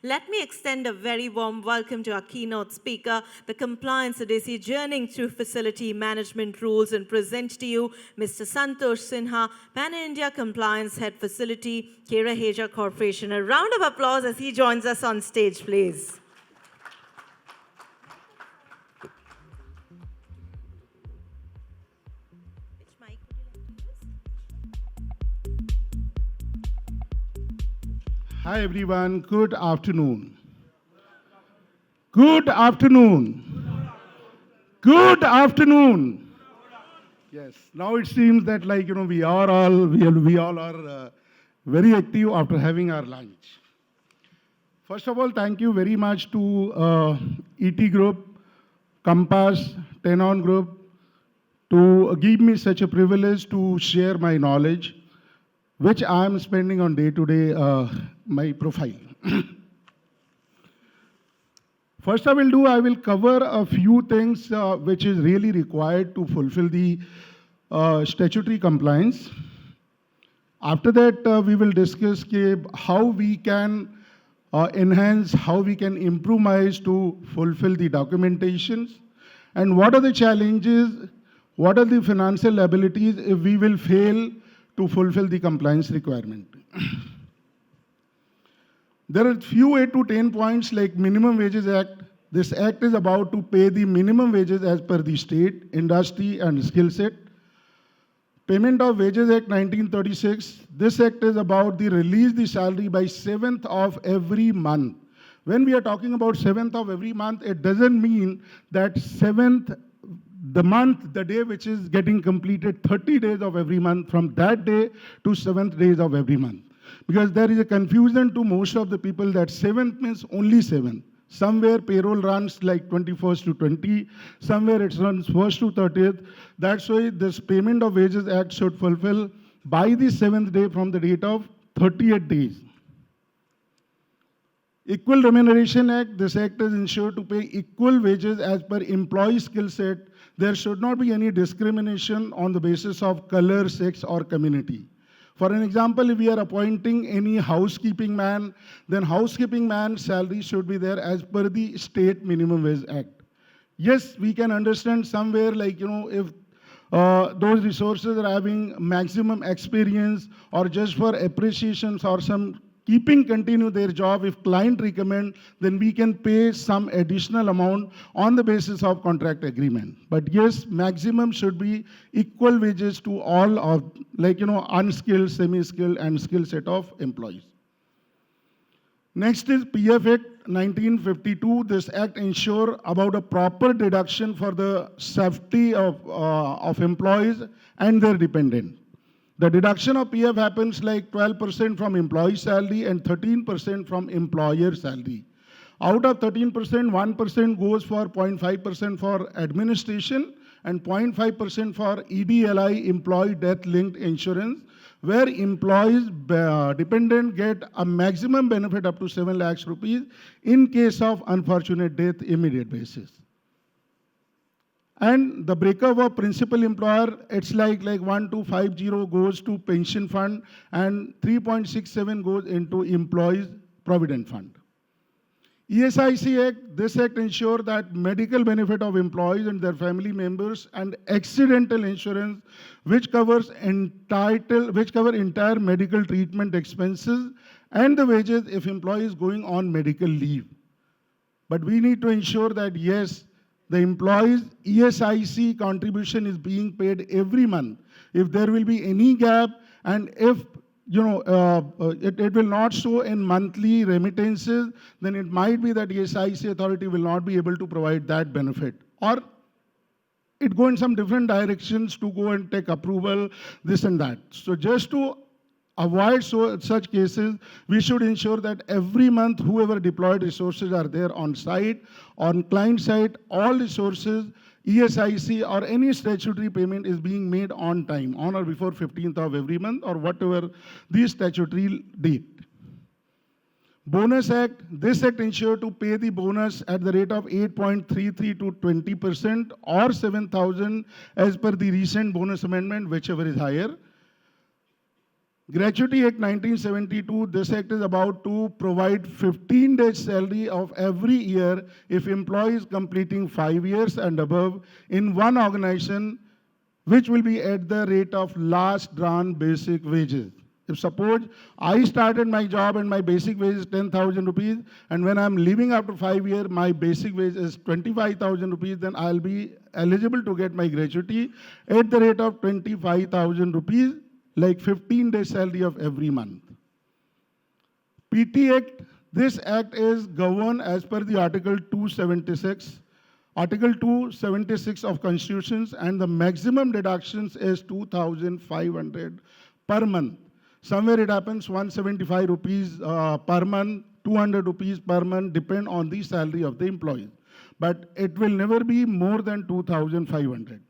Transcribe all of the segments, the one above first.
Let me extend a very warm welcome to our keynote speaker, the Compliance Odyssey journeying through facility management rules, and present to you Mr. Santosh Sinha, Pan-India Compliance Head Facility, Raheja Corporation. A round of applause as he joins us on stage, please. Hi everyone, good afternoon. Good afternoon. Good afternoon. Yes, now it seems that we all are very active after having our lunch. First of all, thank you very much to ET Group, Compass, Tenon Group to give me such a privilege to share my knowledge, which I am spending on day-to-day my profile. First I will cover a few things which is really required to fulfill the statutory compliance. After that, we will discuss how we can enhance, how we can improvise to fulfill the documentations, and what are the challenges, what are the financial liabilities if we will fail to fulfill the compliance requirement. There are few 8 to 10 points like Minimum Wages Act. This act is about to pay the minimum wages as per the state, industry and skill set. Payment of Wages Act 1936. This act is about the release the salary by 7th of every month. When we are talking about 7th of every month, it doesn't mean that 7th, the month, the day which is getting completed 30 days of every month from that day to 7th days of every month. Because there is a confusion to most of the people that 7th means only 7th. Somewhere payroll runs like 21st to 20, somewhere it runs 1st to 30th. That's why this Payment of Wages Act should fulfill by the 7th day from the date of 38 days. Equal Remuneration Act, this act is ensured to pay equal wages as per employee skill set. There should not be any discrimination on the basis of color, sex or community. For an example, if we are appointing any housekeeping man, then housekeeping man's salary should be there as per the State Minimum Wage Act. Yes, we can understand somewhere if those resources are having maximum experience or just for appreciations or some continue their job, if client recommend, then we can pay some additional amount on the basis of contract agreement. But yes, maximum should be equal wages to all of unskilled, semi-skilled and skill set of employees. Next is PF Act 1952. This act ensure about a proper deduction for the safety of employees and their dependent. The deduction of PF happens like 12% from employee salary and 13% from employer salary. Out of 13%, 1% goes for 0.5% for administration and 0.5% for EDLI, employee death linked insurance, where employees dependent get a maximum benefit up to 7 lakhs rupees in case of unfortunate death immediate basis. And the breakup of principal employer, it's like 1250 goes to pension fund and 3.67 goes into employees provident fund. ESIC Act, this act ensures that medical benefit of employees and their family members and accidental insurance which cover entire medical treatment expenses and the wages if employee is going on medical leave. But we need to ensure that yes, the employee's ESIC contribution is being paid every month. If there will be any gap and if it will not show in monthly remittances, then it might be that ESIC authority will not be able to provide that benefit. Or it go in some different directions to go and take approval, this and that. So just to avoid such cases, we should ensure that every month whoever deployed resources are there on site, on client side, all resources, ESIC or any statutory payment is being made on time, on or before 15th of every month or whatever the statutory date. Bonus Act, this act ensures to pay the bonus at the rate of 8.33 to 20% or 7,000 as per the recent bonus amendment, whichever is higher. Gratuity Act 1972, this act is about to provide 15 days salary of every year if employee is completing 5 years and above in one organization, which will be at the rate of last drawn basic wages. If suppose I started my job and my basic wage is 10,000 rupees, and when I'm leaving after 5 years, my basic wage is 25,000 rupees, then I'll be eligible to get my gratuity at the rate of 25,000 rupees, like 15 days salary of every month. PT Act, this act is governed as per the Article 276. Article 276 of Constitutions, and the maximum deductions is 2,500 per month. Somewhere it happens 175 rupees per month, 200 rupees per month, depend on the salary of the employee. But it will never be more than 2,500.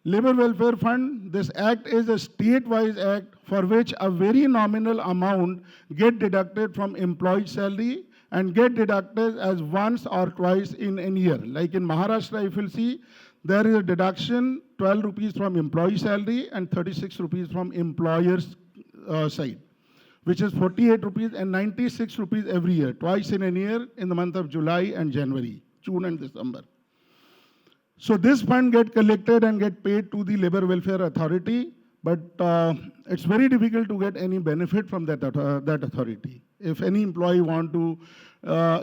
Labor Welfare Fund, this act is a state-wise act for which a very nominal amount get deducted from employee salary and get deducted as once or twice in a year. Like in Maharashtra, if you'll see, there is a deduction 12 rupees from employee salary and 36 rupees from employer's side, which is 48 rupees and 96 rupees every year, twice in a year in the month of July and January, June and December. So this fund get collected and get paid to the Labor Welfare Authority, but it's very difficult to get any benefit from that authority. If any employee want to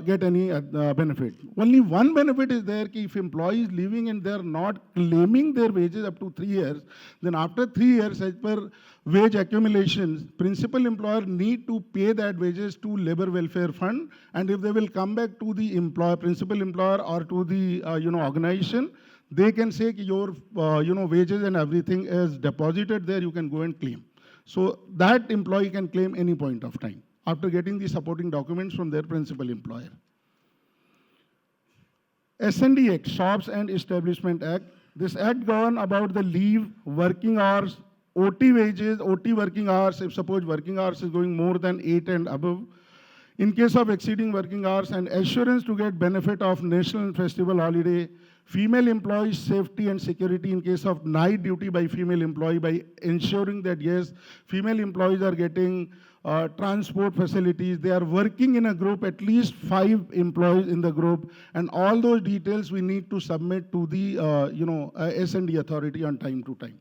get any benefit. Only one benefit is there, कि if employee is leaving and they're not claiming their wages up to 3 years, then after 3 years, as per wage accumulations, principal employer need to pay that wages to Labor Welfare Fund, and if they will come back to the principal employer or to the organization, they can say your wages and everything is deposited there, you can go and claim. So that employee can claim any point of time after getting the supporting documents from their principal employer. S&D Act, Shops and Establishment Act. This act governs about the leave, working hours, OT wages, OT working hours, if suppose working hours is going more than 8 and above. In case of exceeding working hours, and assurance to get benefit of national and festival holiday, female employees' safety and security in case of night duty by female employee by ensuring that yes, female employees are getting transport facilities, they are working in a group, at least 5 employees in the group, and all those details we need to submit to the S&D authority on time to time.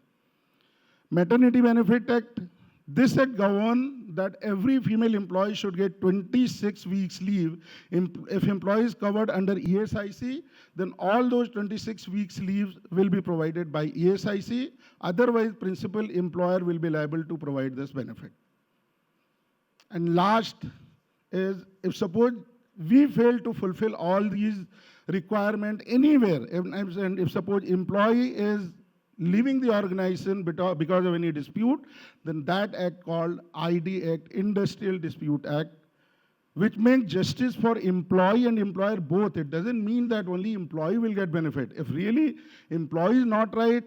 Maternity Benefit Act, this act governs that every female employee should get 26 weeks leave. If employee is covered under ESIC, then all those 26 weeks leaves will be provided by ESIC. Otherwise, principal employer will be liable to provide this benefit. And last is, if suppose we fail to fulfill all these requirements anywhere, and if suppose employee is leaving the organization because of any dispute, then that act called ID Act, Industrial Dispute Act, which makes justice for employee and employer both. It doesn't mean that only employee will get benefit. If really employee is not right,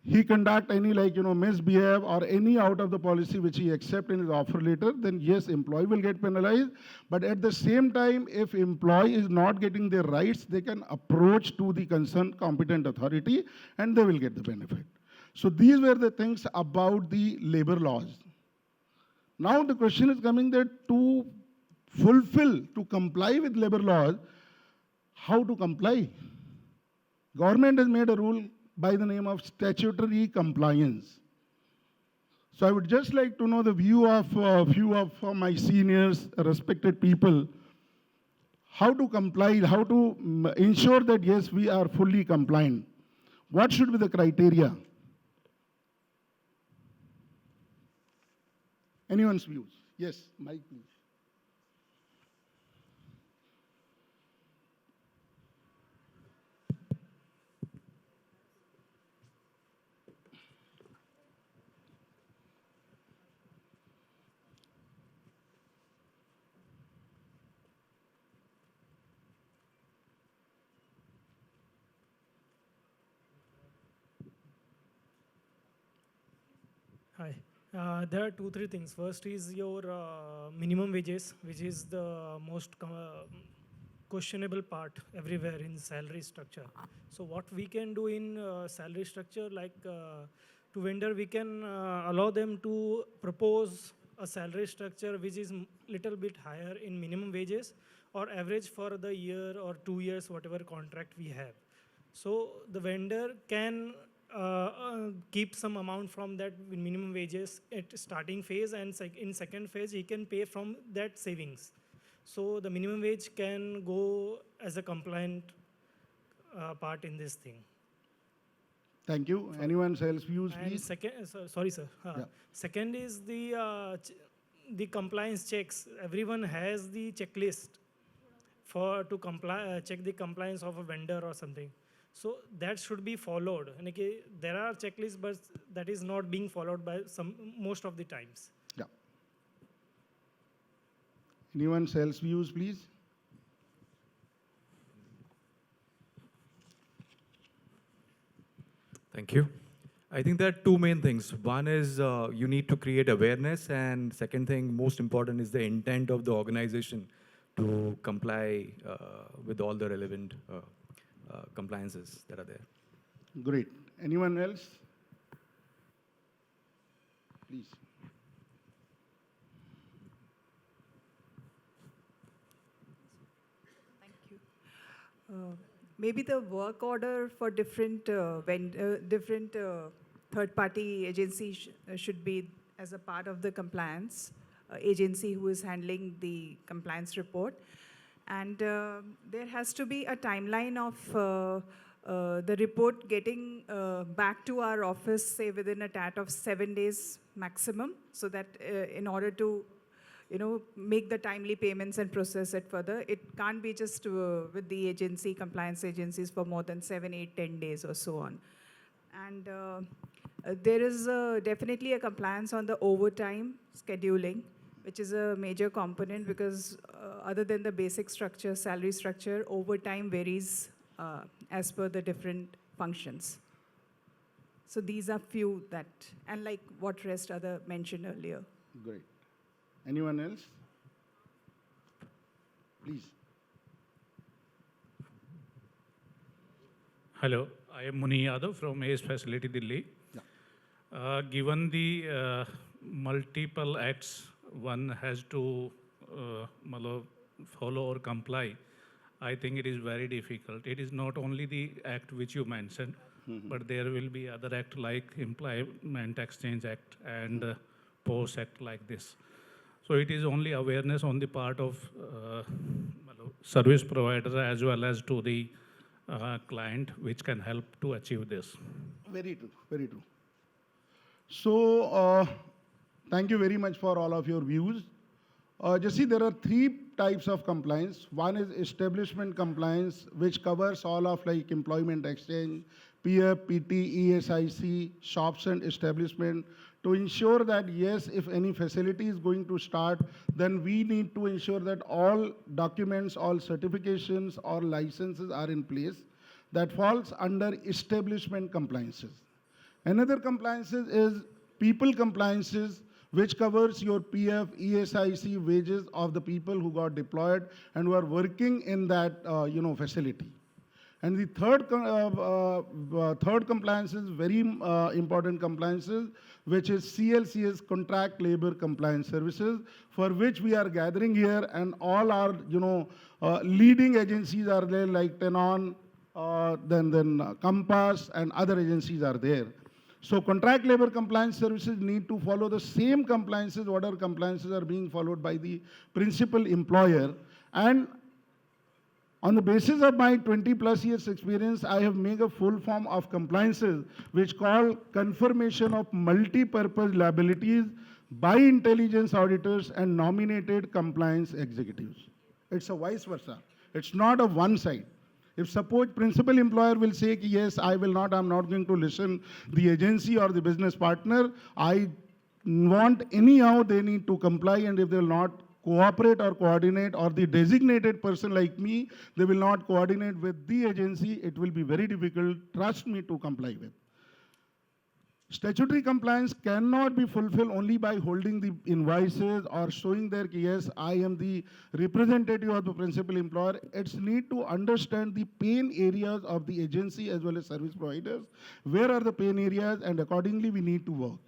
he conduct any misbehave or any out of the policy which he accept in his offer letter, then yes, employee will get penalized. But at the same time, if employee is not getting their rights, they can approach to the concerned competent authority and they will get the benefit. So these were the things about the labor laws. Now the question is coming that to fulfill, to comply with labor laws, how to comply? Government has made a rule by the name of statutory compliance. So I would just like to know the view of a few of my seniors, respected people, how to comply, how to ensure that yes, we are fully compliant. What should be the criteria? Anyone's views? Yes, Mike, please. Hi. There are 2, 3 things. First is your minimum wages, which is the most questionable part everywhere in salary structure. So what we can do in salary structure, like to vendor, we can allow them to propose a salary structure which is little bit higher in minimum wages or average for the year or 2 years, whatever contract we have. So the vendor can keep some amount from that minimum wages at starting phase, and in second phase he can pay from that savings. So the minimum wage can go as a compliant part in this thing. Thank you. Anyone else views, And please? second, sorry, sir. Yeah. Second is the compliance checks. Everyone has the checklist to comply, check the compliance of a vendor or something. So that should be followed. And okay, there are checklists, but that is not being followed by most of the times. Yeah. Anyone else views, please? Thank you. I think there are two main things. One is you need to create awareness, and second thing, most important, is the intent of the organization to comply with all the relevant compliances that are there. Great. Anyone else? Please. Thank you. Maybe the work order for different third-party agencies should be as a part of the compliance agency who is handling the compliance report. And there has to be a timeline of the report getting back to our office, say within a TAT of 7 days maximum, so that in order to make the timely payments and process it further. It can't be just with the agency, compliance agencies for more than 7, 8, 10 days or so on. And there is definitely a compliance on the overtime scheduling, which is a major component because other than the basic structure, salary structure, overtime varies as per the different functions. So these are few that, and like what rest other mentioned earlier. Great. Anyone else? Please. Hello, I am Muni Yadav from ACE Facility, Delhi. Yeah. Given the multiple acts one has to follow or comply, I think it is very difficult. It is not only the act which you mentioned, but there will be other act like Employment Exchange Act and POS Act like this. So it is only awareness on the part of service provider as well as to the client which can help to achieve this. Very true, very true. So, thank you very much for all of your views. Jesse, there are 3 types of compliance. One is establishment compliance, which covers all of like employment exchange, PF, PT, ESIC, shops and establishment, to ensure that yes, if any facility is going to start, then we need to ensure that all documents, all certifications, all licenses are in place. That falls under establishment compliances. Another compliances is people compliances, which covers your PF, ESIC wages of the people who got deployed and who are working in that facility. And the third compliance is very important compliances, which is CLCS, Contract Labor Compliance Services, for which we are gathering here, and all our leading agencies are there, like Tenon, then Compass, and other agencies are there. So contract labor compliance services need to follow the same compliances, what are compliances are being followed by the principal employer. And on the basis of my 20+ years experience, I have made a full form of compliances, which call confirmation of multi-purpose liabilities by intelligence auditors and nominated compliance executives. It's a vice versa. It's not a one side. If suppose principal employer will say, yes, I'm not going to listen the agency or the business partner, I want anyhow they need to comply, and if they will not cooperate or coordinate, or the designated person like me, they will not coordinate with the agency, it will be very difficult, trust me, to comply with. Statutory compliance cannot be fulfilled only by holding the invoices or showing their, yes, I am the representative of the principal employer. It's need to understand the pain areas of the agency as well as service providers. Where are the pain areas, and accordingly we need to work.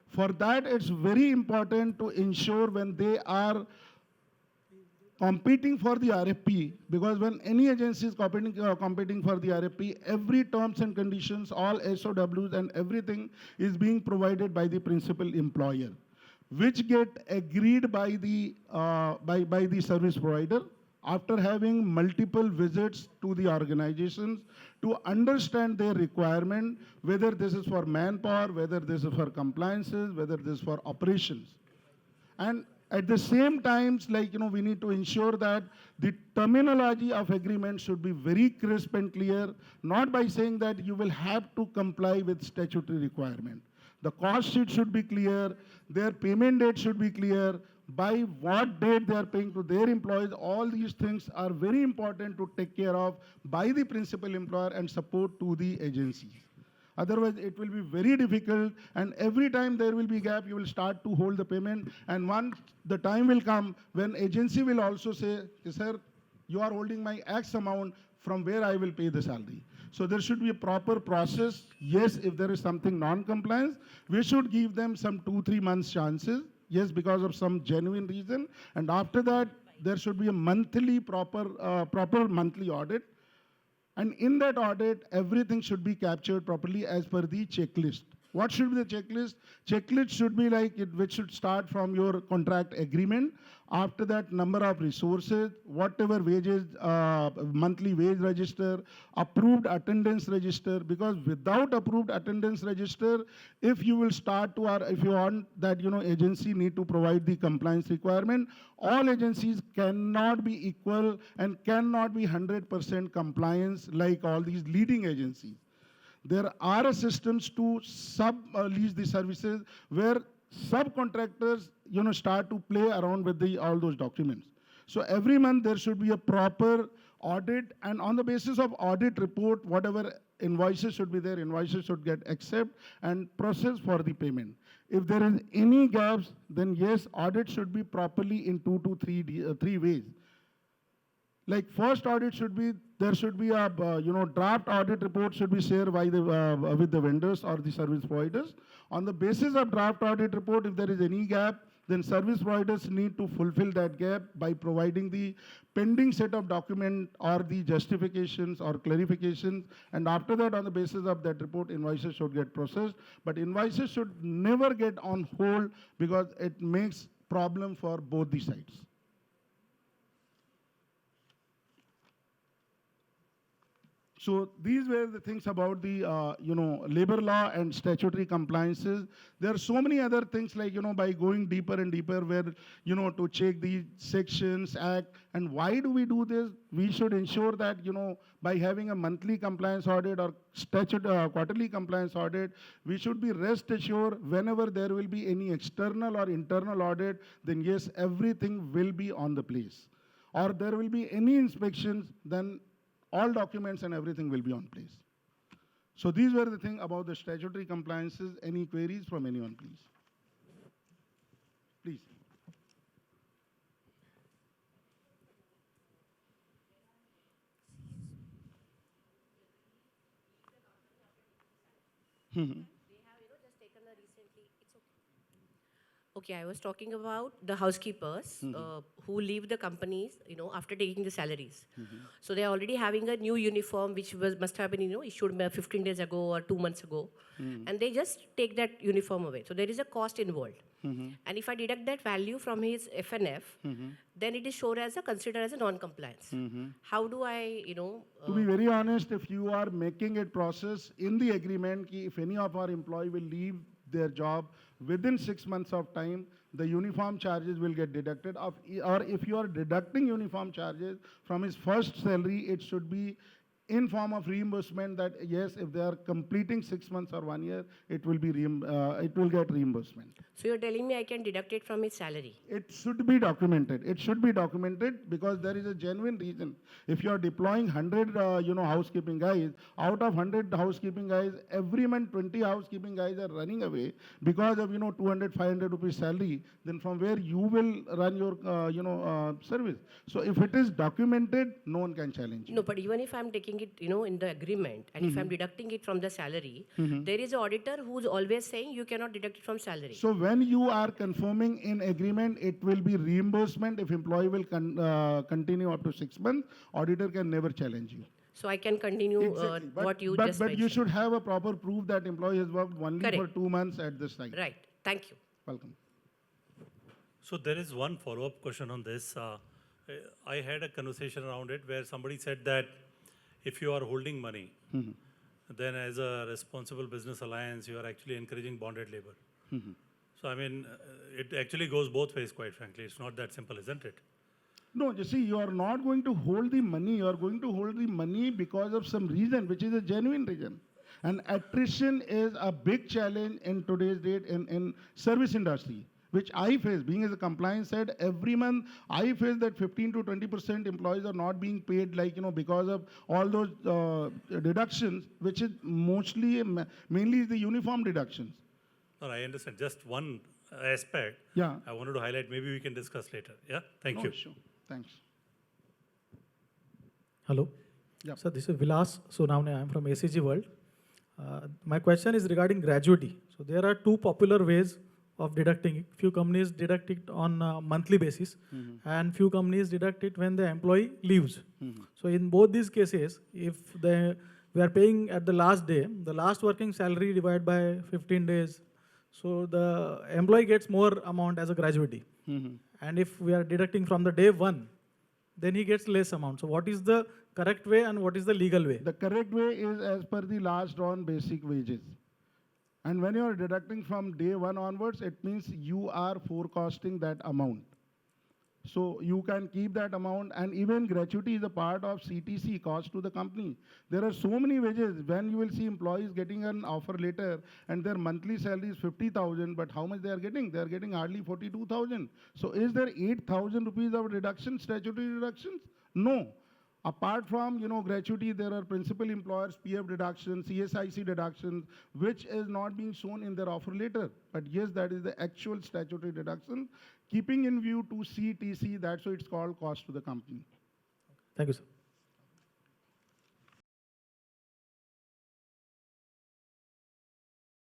For that, it's very important to ensure when they are competing for the RFP, because when any agency is competing for the RFP, every terms and conditions, all SOWs and everything is being provided by the principal employer, which get agreed by the service provider after having multiple visits to the organizations to understand their requirement, whether this is for manpower, whether this is for compliances, whether this is for operations. And at the same times, we need to ensure that the terminology of agreement should be very crisp and clear, not by saying that you will have to comply with statutory requirement. The cost sheet should be clear, their payment date should be clear, by what date they are paying to their employees. All these things are very important to take care of by the principal employer and support to the agencies. Otherwise, it will be very difficult, and every time there will be gap, you will start to hold the payment. And once the time will come when agency will also say, sir, you are holding my X amount, from where I will pay the salary. So there should be a proper process. Yes, if there is something non-compliance, we should give them some 2-3 months chances. Yes, because of some genuine reason. And after that, there should be a monthly proper monthly audit. And in that audit, everything should be captured properly as per the checklist. What should be the checklist? Checklist should be which should start from your contract agreement. After that, number of resources, whatever wages, monthly wage register, approved attendance register. Because without approved attendance register, if you will start to, or if you want that, agency need to provide the compliance requirement, all agencies cannot be equal and cannot be 100% compliance like all these leading agencies. There are systems to sub-lease the services where subcontractors, start to play around with all those documents. So every month there should be a proper audit, and on the basis of audit report, whatever invoices should be there, invoices should get accepted and processed for the payment. If there is any gaps, then yes, audit should be properly in 2 to 3 ways. Like first audit should be, there should be a draft audit report should be shared by with the vendors or the service providers. On the basis of draft audit report, if there is any gap, then service providers need to fulfill that gap by providing the pending set of document or the justifications or clarifications. And after that, on the basis of that report, invoices should get processed. But invoices should never get on hold because it makes problem for both the sides. So these were the things about the labor law and statutory compliances. There are so many other things like by going deeper and deeper where to check the sections, act. And why do we do this? We should ensure that by having a monthly compliance audit or quarterly compliance audit, we should be rest assured whenever there will be any external or internal audit, then yes, everything will be on the place. Or there will be any inspections, then all documents and everything will be on place. So these were the thing about the statutory compliances. Any queries from anyone, please? Please. Okay, I was talking about the housekeepers who leave the companies, after taking the salaries. So they are already having a new uniform which must have been, issued 15 days ago or 2 months ago, and they just take that uniform away. So there is a cost involved. And if I deduct that value from his FNF, then it is considered as a non-compliance. How do I, To be very honest, if you are making it process in the agreement, if any of our employee will leave their job within 6 months of time, the uniform charges will get deducted. Or if you are deducting uniform charges from his first salary, it should be in form of reimbursement that yes, if they are completing 6 months or 1 year, it will be it will get reimbursement. So you're telling me I can deduct it from his salary? It should be documented. It should be documented because there is a genuine reason. If you are deploying 100, housekeeping guys, out of 100 housekeeping guys, every month 20 housekeeping guys are running away because of 200, 500 rupees salary. Then from where you will run your service. So if it is documented, no one can challenge you. No, but even if I'm taking it, in the agreement, and if I'm deducting it from the salary, there is an auditor who's always saying you cannot deduct it from salary. So when you are confirming in agreement, it will be reimbursement. If employee will continue up to 6 months, auditor can never challenge you. So I can continue Exactly. what you but just you mentioned. should have a proper proof that employee has worked only for Correct. 2 months at this site. Right. Thank you. Welcome. So there is one follow-up question on this. I had a conversation around it where somebody said that if you are holding money, then as a responsible business alliance, you are actually encouraging bonded labor. So I mean, it actually goes both ways, quite frankly. It's not that simple, isn't it? No, you see, you are not going to hold the money. You are going to hold the money because of some reason, which is a genuine reason. And attrition is a big challenge in today's date in service industry, which I face. Being as a compliance head, every month I face that 15 to 20% employees are not being paid, because of all those deductions, which is mainly the uniform deductions. No, I understand. Just one aspect Yeah. I wanted to highlight. Maybe we can discuss later. Yeah? Thank No you. issue. Thanks. Hello. Yeah. So this is Vilas Sonavne. I am from ACG World. My question is regarding gratuity. So there are two popular ways of deducting it. Few companies deduct it on a monthly basis, and few companies deduct it when the employee leaves. So in both these cases, if we are paying at the last day, the last working salary divided by 15 days, so the employee gets more amount as a gratuity. And if we are deducting from the day one, then he gets less amount. So what is the correct way and what is the legal way? The correct way is as per the last drawn basic wages. And when you are deducting from day one onwards, it means you are forecasting that amount. So you can keep that amount, and even gratuity is a part of CTC, cost to the company. There are so many wages. When you will see employees getting an offer letter and their monthly salary is 50,000, but how much they are getting? They are getting hardly 42,000. So is there 8,000 rupees of reduction, statutory deductions? No. Apart from, gratuity, there are principal employers, PF deductions, CSIC deductions, which is not being shown in their offer letter. But yes, that is the actual statutory deduction. Keeping in view to CTC, that's why it's called cost to the company. Thank you, sir.